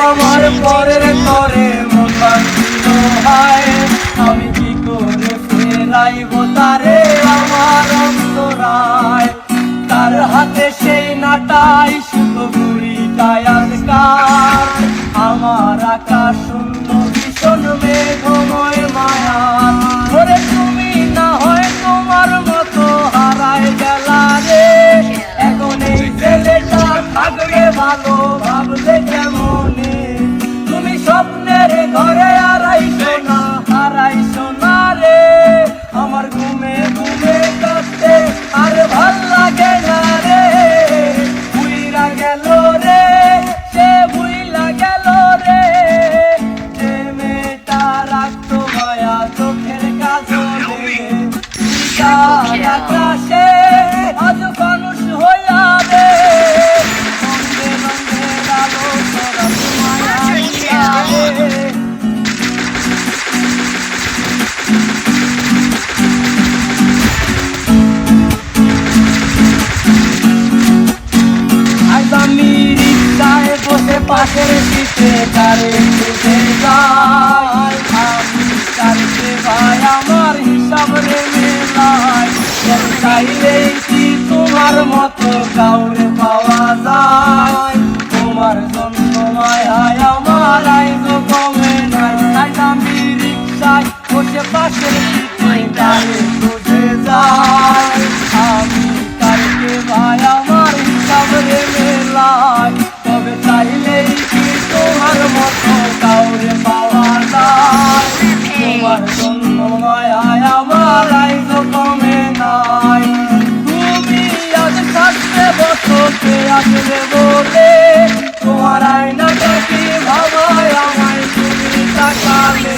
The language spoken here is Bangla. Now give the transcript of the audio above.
আমার পরের তরে মন বাঁধিল হায়, আমি কি করে ফেরাইব তারে আমার অন্তরায়। তার হাতে সেই নাটাই শুধু বুড়িটাই আজকার, আমার আকাশ সুন্দর ভীষণ মেঘময় মায়া। ওরে তুমি না হয় তোমার মতো হারায় গেলা রে, এখন এই ছেলেটা থাকবে ভালো ভাবলে কেমনে। তুমি স্বপ্নের ঘরে হারাইছো না রে, আমার ঘুমে ঘুমে কাঁদতে আর ভাল লাগে না রে। ভুইলা গেল রে, সে ভুইলা গেল রে, যে মেয়েটা রাখতো মায়া চোখের কাজলে। আকাশে আজ মানুষ হইয়া রে, রঙে রঙের আলো ছড়াত মায়া দিয়া রে। আজ আমি রিক্সায় বসে পাশের সিটে তারে খুঁজে যাই, আমি তারকে ভাই আমার হিসাব রে মেলাই। চাইলেই কি তোমার মতো কাউরে পাওয়া যায়, তোমার জন্য মায়ায় আমার আইজ কমে নাই। আজ আমি রিক্সায় বসে পাশের সিটে তারে খুঁজে যাই, আমি তারকে ভাই আমার হিসাব রে মেলাই। তবে চাইলেই কি তোমার মতো কাউরে পাওয়া যায়, তোমার জন্য মায়ায় আমার আইজ কমে নাই। তুমি আজ থাকতে বসতে আসবে বলে, তোমার আয়নাটা কি ভাবায় আমায় তুমি তাকালে।